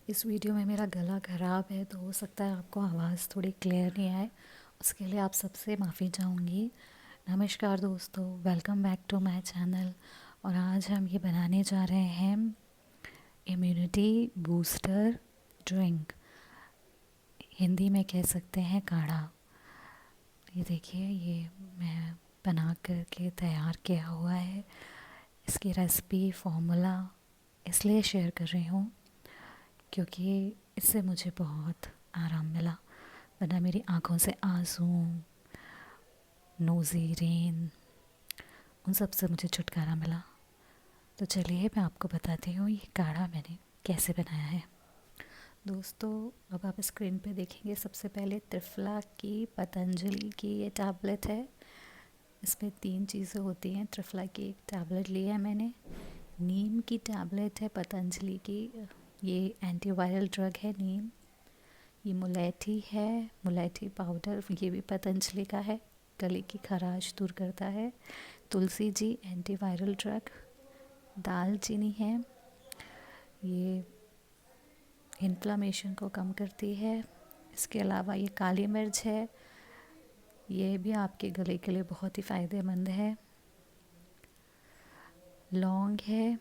इस वीडियो में मेरा गला ख़राब है तो हो सकता है आपको आवाज़ थोड़ी क्लियर नहीं आए। उसके लिए आप सबसे माफ़ी चाहूँगी। नमस्कार दोस्तों, welcome back to my channel. और आज हम ये बनाने जा रहे हैं इम्यूनिटी बूस्टर ड्रिंक, हिंदी में कह सकते हैं काढ़ा। ये देखिए, ये मैं बना करके तैयार किया हुआ है। इसकी रेसिपी फार्मूला इसलिए शेयर कर रही हूँ क्योंकि इससे मुझे बहुत आराम मिला, वरना मेरी आँखों से आंसू, नोज़ी रेन, उन सब से मुझे छुटकारा मिला। तो चलिए मैं आपको बताती हूँ ये काढ़ा मैंने कैसे बनाया है। दोस्तों, अब आप स्क्रीन पे देखेंगे, सबसे पहले त्रिफला की पतंजलि की ये टैबलेट है। इसमें 3 चीज़ें होती हैं। त्रिफला की एक टैबलेट ली है मैंने, नीम की टैबलेट है पतंजलि की, ये एंटीवायरल ड्रग है नीम। ये मुलैठी है, मुलैठी पाउडर, ये भी पतंजलि का है, गले की खराश दूर करता है। Tulsi ji, antiviral drug. दालचीनी है, ये इन्फ्लामेशन को कम करती है। इसके अलावा ये काली मिर्च है, ये भी आपके गले के लिए बहुत ही फ़ायदेमंद है। लौंग है,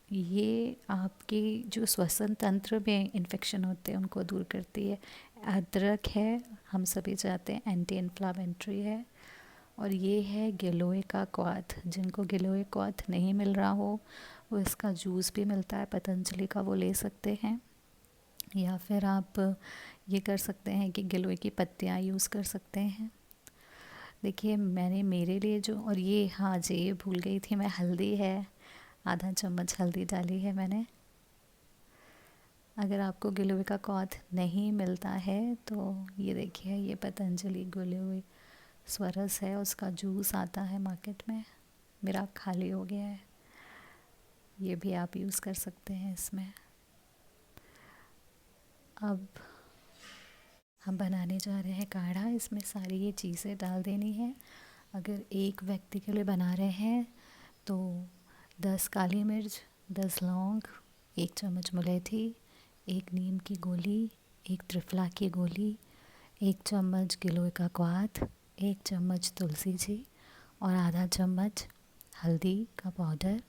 ये आपकी जो श्वसन तंत्र में इन्फेक्शन होते हैं उनको दूर करती है। अदरक है, हम सभी चाहते हैं एंटी इन्फ्लामेटरी है। और ये है गिलोय का क्वाथ। जिनको गिलोय क्वाथ नहीं मिल रहा हो वो इसका जूस भी मिलता है पतंजलि का, वो ले सकते हैं। या फिर आप ये कर सकते हैं कि गिलोय की पत्तियाँ यूज़ कर सकते हैं। देखिए मैंने मेरे लिए जो, और ये हाँ जी, ये भूल गई थी मैं, हल्दी है, आधा चम्मच हल्दी डाली है मैंने। अगर आपको गिलोय का क्वाथ नहीं मिलता है तो ये देखिए, ये पतंजलि गिलोय स्वरस है, उसका जूस आता है मार्केट में, मेरा खाली हो गया है, ये भी आप यूज़ कर सकते हैं इसमें। अब हम बनाने जा रहे हैं काढ़ा। इसमें सारी ये चीज़ें डाल देनी है। अगर एक व्यक्ति के लिए बना रहे हैं तो 10 काली मिर्च, 10 लौंग, 1 चम्मच मुलैठी, 1 नीम की गोली, 1 त्रिफला की गोली, 1 चम्मच गिलोय का क्वाथ, 1 चम्मच तुलसी जी, और आधा चम्मच हल्दी का पाउडर,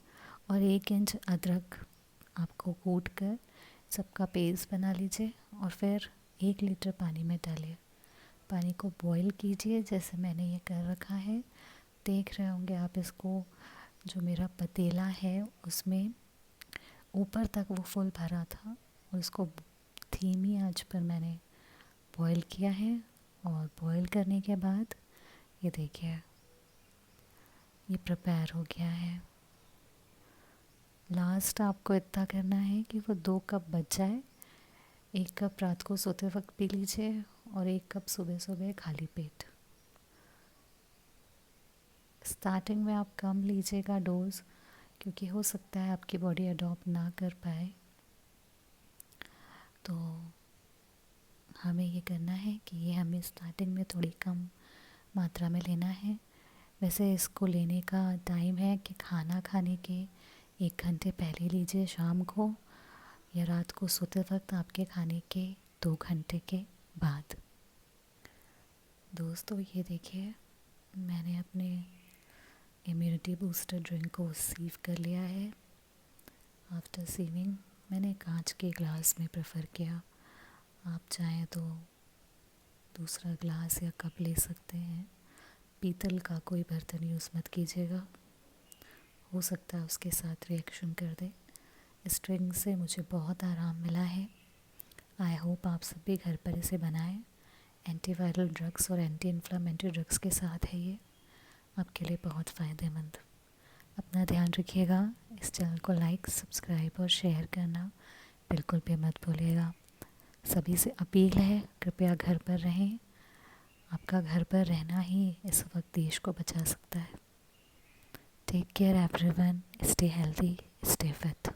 और 1 इंच अदरक आपको कूट कर सबका पेस्ट बना लीजिए। और फिर 1 लीटर पानी में डालिए। पानी को बॉईल कीजिए जैसे मैंने ये कर रखा है। देख रहे होंगे आप इसको, जो मेरा पतीला है उसमें ऊपर तक वो फुल भरा था, और इसको धीमी आंच पर मैंने बॉईल किया है। और बॉईल करने के बाद ये देखिए, ये प्रिपेयर हो गया है। लास्ट आपको इतना करना है कि वो 2 कप बच जाए। 1 कप रात को सोते वक्त पी लीजिए और 1 कप सुबह सुबह खाली पेट। स्टार्टिंग में आप कम लीजिएगा डोज, क्योंकि हो सकता है आपकी बॉडी अडॉप्ट ना कर पाए। तो हमें ये करना है कि ये हमें स्टार्टिंग में थोड़ी कम मात्रा में लेना है। वैसे इसको लेने का टाइम है कि खाना खाने के 1 घंटे पहले लीजिए, शाम को, या रात को सोते वक्त आपके खाने के 2 घंटे के बाद। दोस्तों ये देखिए, मैंने अपने इम्यूनिटी बूस्टर ड्रिंक को सीव कर लिया है। आफ्टर सीविंग मैंने कांच के ग्लास में प्रेफर किया। आप चाहें तो दूसरा ग्लास या कप ले सकते हैं। पीतल का कोई बर्तन यूज़ मत कीजिएगा, हो सकता है उसके साथ रिएक्शन कर दे। इस ड्रिंक से मुझे बहुत आराम मिला है। आई होप आप सब भी घर पर इसे बनाएं। एंटीवायरल ड्रग्स और एंटी इन्फ्लामेटरी ड्रग्स के साथ है ये, आपके लिए बहुत फ़ायदेमंद। अपना ध्यान रखिएगा। इस चैनल को लाइक, सब्सक्राइब और शेयर करना बिल्कुल भी मत भूलिएगा। सभी से अपील है, कृपया घर पर रहें। आपका घर पर रहना ही इस वक्त देश को बचा सकता है। Take care everyone, stay healthy, stay fit.